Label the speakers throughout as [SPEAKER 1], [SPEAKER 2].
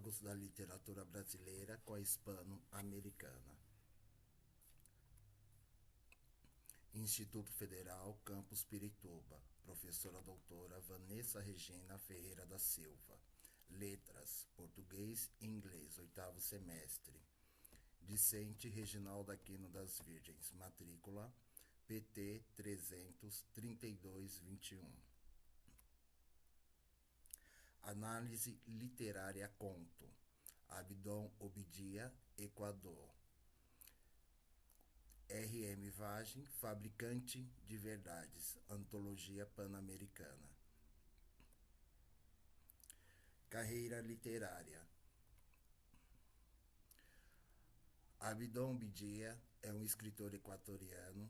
[SPEAKER 1] Diálogos da Literatura Brasileira com a Hispano-Americana. Instituto Federal Campus Pirituba, professora doutora Vanessa Regina Ferreira da Silva. Letras, Português e Inglês, 8º semestre. Discente Reginaldo Aquino das Virgens, matrícula PT 33221. Análise literária conto. Abdon Obidia, Equador. R.M. Vagem, Fabricante de Verdades, Antologia Pan-Americana. Carreira literária. Abdon Obidia é um escritor equatoriano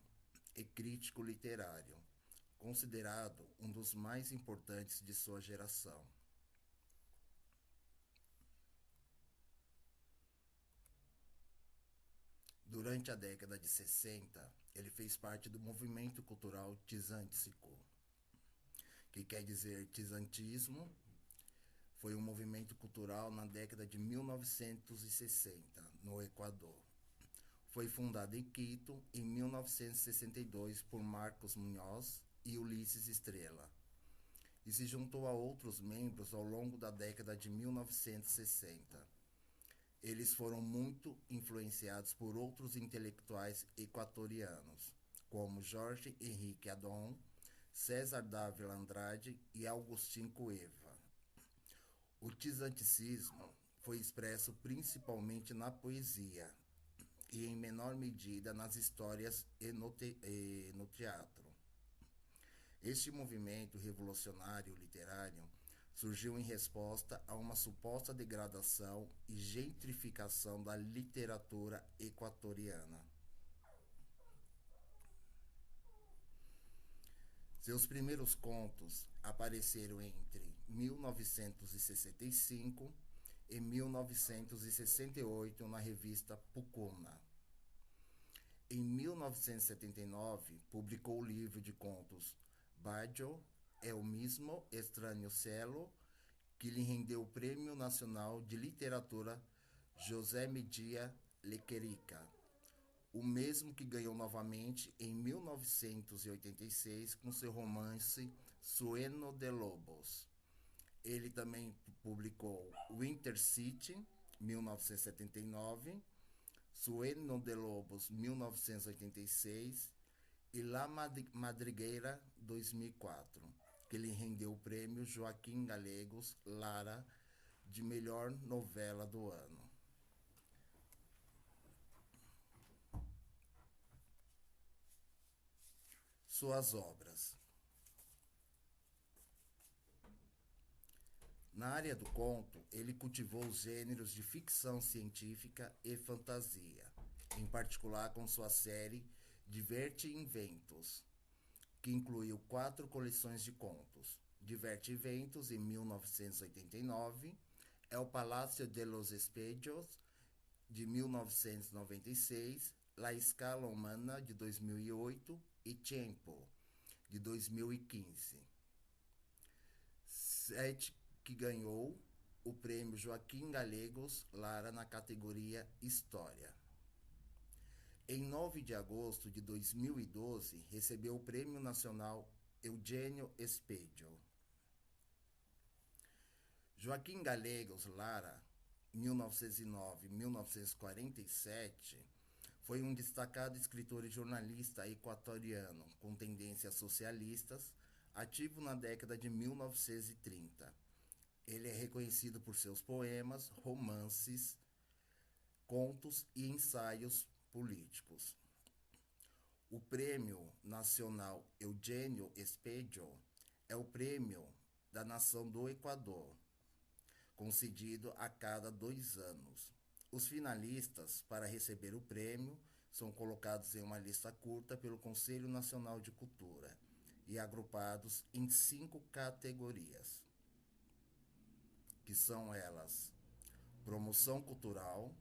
[SPEAKER 1] e crítico literário, considerado um dos mais importantes de sua geração. Durante a década de 60, ele fez parte do movimento cultural Tizántico, que quer dizer tizantismo. Foi um movimento cultural na década de 1960, no Equador. Foi fundado em Quito em 1962 por Marcos Munhoz e Ulisses Estrela, e se juntou a outros membros ao longo da década de 1960. Eles foram muito influenciados por outros intelectuais equatorianos, como Jorge Henrique Adon, César Dávila Andrade e Agustín Cueva. O tizanticismo foi expresso principalmente na poesia e, em menor medida, nas histórias e no teatro. Este movimento revolucionário literário surgiu em resposta a uma suposta degradação e gentrificação da literatura equatoriana. Seus primeiros contos apareceram entre 1965 e 1968 na revista Pucuna. Em 1979, publicou o livro de contos Baggio é o mesmo Estranho Cielo, que lhe rendeu o Prêmio Nacional de Literatura José Medina Lequerica, o mesmo que ganhou novamente em 1986 com seu romance Sueño de Lobos. Ele também publicou Winter City, 1979, Sueño de Lobos, 1986 e La Madriguera, 2004, que lhe rendeu o prêmio Joaquim Gallegos Lara de melhor novela do ano. Suas obras. Na área do conto, ele cultivou os gêneros de ficção científica e fantasia, em particular com sua série Diverte Inventos, que incluiu 4 coleções de contos. Diverte Inventos, em 1989, El Palacio de los Espejos, de 1996, La Escala Humana, de 2008 e Tempo, de 2015. 7 que ganhou o prêmio Joaquim Gallegos Lara na categoria História. Em 9 de agosto de 2012, recebeu o Prêmio Nacional Eugênio Espejo. Joaquim Gallegos Lara, 1909-1947, foi um destacado escritor e jornalista equatoriano com tendências socialistas, ativo na década de 1930. Ele é reconhecido por seus poemas, romances, contos e ensaios políticos. O Prêmio Nacional Eugênio Espejo é o prêmio da nação do Equador, concedido a cada 2 anos. Os finalistas para receber o prêmio são colocados em uma lista curta pelo Conselho Nacional de Cultura e agrupados em 5 categorias, que são elas: promoção cultural,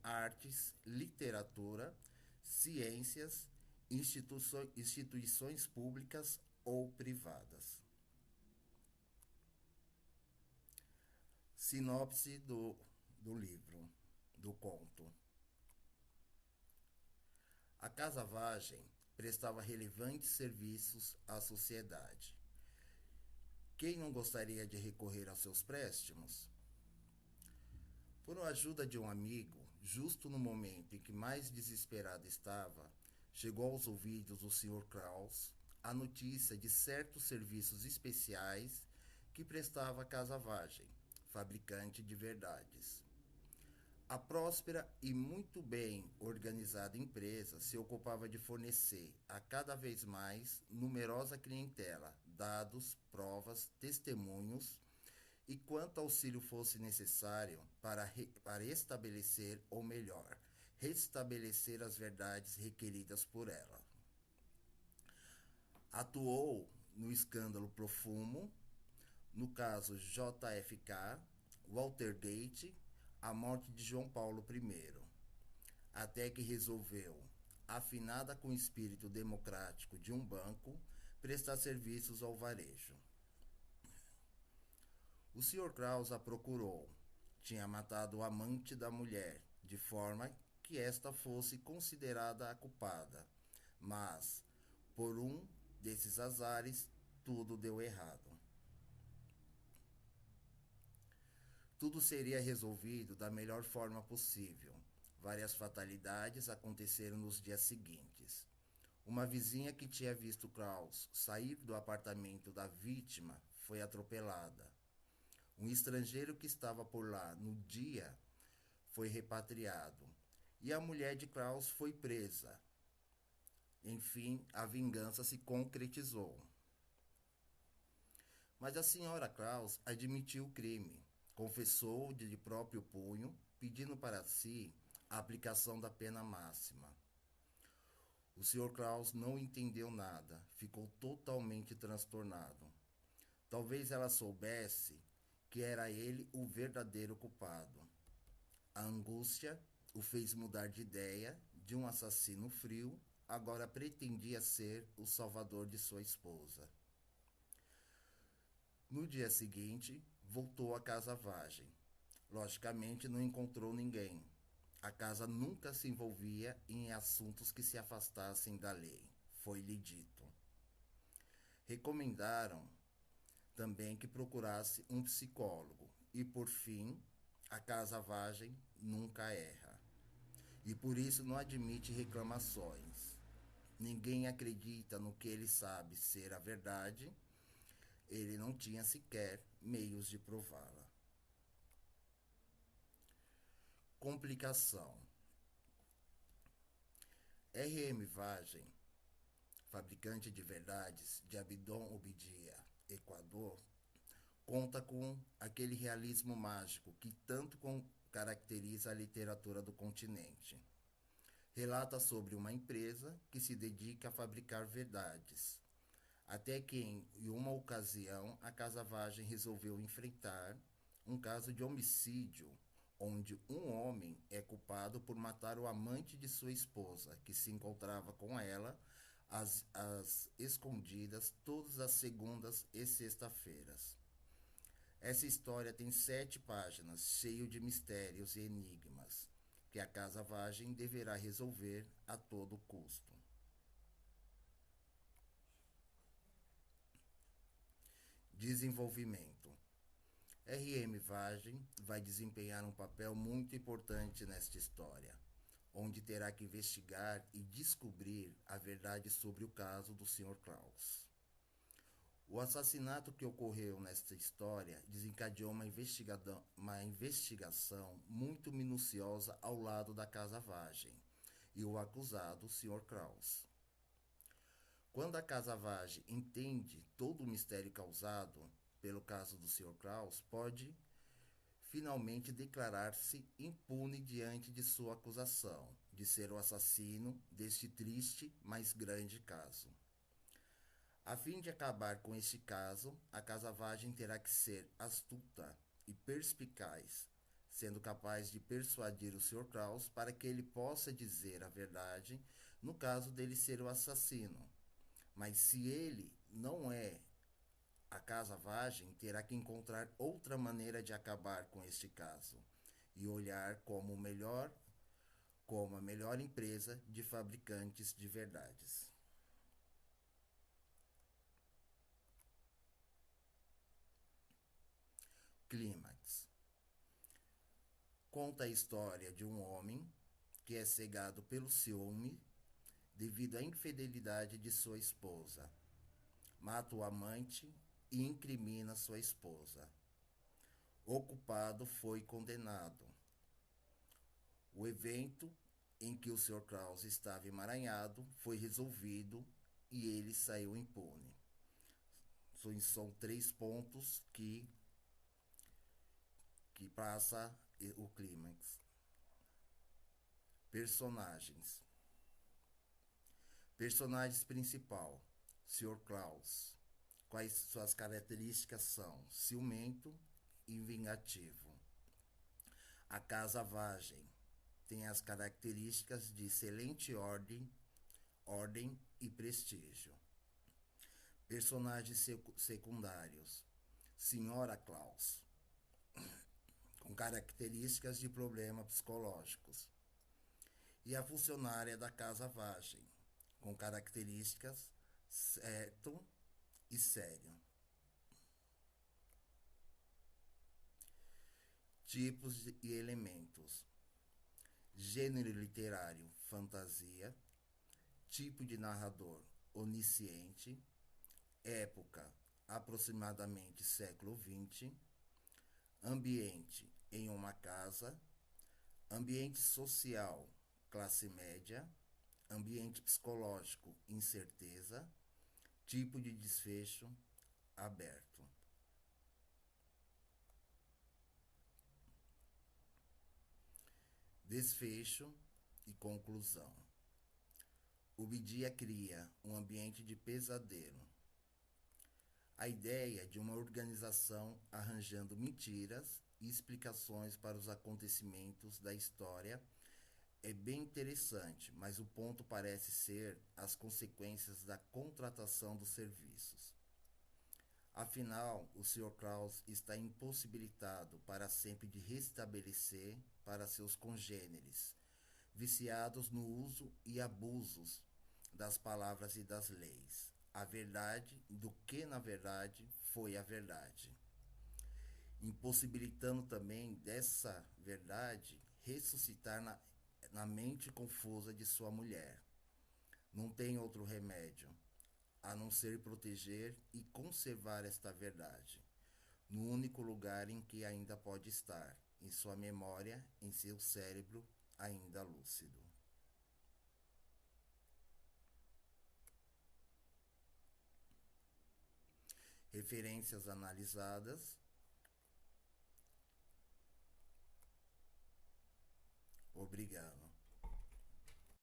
[SPEAKER 1] artes, literatura, ciências, instituições públicas ou privadas. Sinopse do livro, do conto. A Casa Vagem prestava relevantes serviços à sociedade. Quem não gostaria de recorrer aos seus préstimos? Por ajuda de um amigo, justo no momento em que mais desesperado estava, chegou aos ouvidos do Sr. Kraus a notícia de certos serviços especiais que prestava a Casa Vagem, fabricante de verdades. A próspera e muito bem organizada empresa se ocupava de fornecer a cada vez mais numerosa clientela dados, provas, testemunhos e quanto auxílio fosse necessário para estabelecer, ou melhor, restabelecer as verdades requeridas por ela. Atuou no escândalo Profumo, no caso JFK, Watergate, a morte de João Paulo I, até que resolveu, afinada com o espírito democrático de um banco, prestar serviços ao varejo. O Sr. Kraus a procurou. Tinha matado o amante da mulher, de forma que esta fosse considerada a culpada. Mas, por um desses azares, tudo deu errado. Tudo seria resolvido da melhor forma possível. Várias fatalidades aconteceram nos dias seguintes. Uma vizinha que tinha visto Kraus sair do apartamento da vítima foi atropelada. Um estrangeiro que estava por lá no dia foi repatriado. E a mulher de Kraus foi presa. Enfim, a vingança se concretizou. Mas a senhora Kraus admitiu o crime. Confessou de próprio punho, pedindo para si a aplicação da pena máxima. O Sr. Kraus não entendeu nada, ficou totalmente transtornado. Talvez ela soubesse que era ele o verdadeiro culpado. A angústia o fez mudar de ideia. De um assassino frio, agora pretendia ser o salvador de sua esposa. No dia seguinte, voltou à Casa Vagem. Logicamente, não encontrou ninguém. A casa nunca se envolvia em assuntos que se afastassem da lei, foi-lhe dito. Recomendaram também que procurasse um psicólogo. E, por fim, a Casa Vagem nunca erra. E por isso não admite reclamações. Ninguém acredita no que ele sabe ser a verdade. Ele não tinha sequer meios de prová-la. Complicação. R.M. Vagem, fabricante de verdades de Abidão Obidia, Equador, conta com aquele realismo mágico que tanto caracteriza a literatura do continente. Relata sobre uma empresa que se dedica a fabricar verdades, até que em uma ocasião a Casa Vagem resolveu enfrentar um caso de homicídio, onde um homem é culpado por matar o amante de sua esposa, que se encontrava com ela às escondidas todas as segundas e sexta-feiras. Essa história tem 7 páginas, cheio de mistérios e enigmas, que a Casa Vagem deverá resolver a todo custo. Desenvolvimento. R.M. Vagem vai desempenhar um papel muito importante nesta história, onde terá que investigar e descobrir a verdade sobre o caso do Sr. Kraus. O assassinato que ocorreu nesta história desencadeou uma investigação muito minuciosa ao lado da Casa Vagem e o acusado, o Sr. Kraus. Quando a Casa Vagem entende todo o mistério causado pelo caso do Sr. Kraus, pode finalmente declarar-se impune diante de sua acusação de ser o assassino deste triste, mas grande caso. A fim de acabar com este caso, a Casa Vagem terá que ser astuta e perspicaz, sendo capaz de persuadir o Sr. Kraus para que ele possa dizer a verdade no caso dele ser o assassino. Mas se ele não é A casa Vagem terá que encontrar outra maneira de acabar com este caso e olhar como a melhor empresa de fabricantes de verdades. Clímax. Conta a história de um homem que é cegado pelo ciúme devido à infidelidade de sua esposa. Mata o amante e incrimina sua esposa. O culpado foi condenado. O evento em que o Sr. Krause estava emaranhado foi resolvido e ele saiu impune. São 3 pontos que passa o clímax. Personagens. Personagens principal, Sr. Klaus. Quais suas características são? Ciumento e vingativo. A casa Vagem tem as características de excelente ordem e prestígio. Personagens secundários. Senhora Klaus, com características de problemas psicológicos. E a funcionária da casa Vagem, com características certo e sério. Tipos e elementos. Gênero literário, fantasia. Tipo de narrador, onisciente. Época, aproximadamente século XX. Ambiente, em uma casa. Ambiente social, classe média. Ambiente psicológico, incerteza. Tipo de desfecho, aberto. Desfecho e conclusão. O Bidia cria um ambiente de pesadelo. A ideia de uma organização arranjando mentiras e explicações para os acontecimentos da história é bem interessante, mas o ponto parece ser as consequências da contratação dos serviços. Afinal, o Sr. Krause está impossibilitado para sempre de restabelecer para seus congêneres, viciados no uso e abusos das palavras e das leis, a verdade do que na verdade foi a verdade, impossibilitando também dessa verdade ressuscitar na mente confusa de sua mulher. Não tem outro remédio a não ser proteger e conservar esta verdade, no único lugar em que ainda pode estar, em sua memória, em seu cérebro ainda lúcido. Referências analisadas. Obrigado.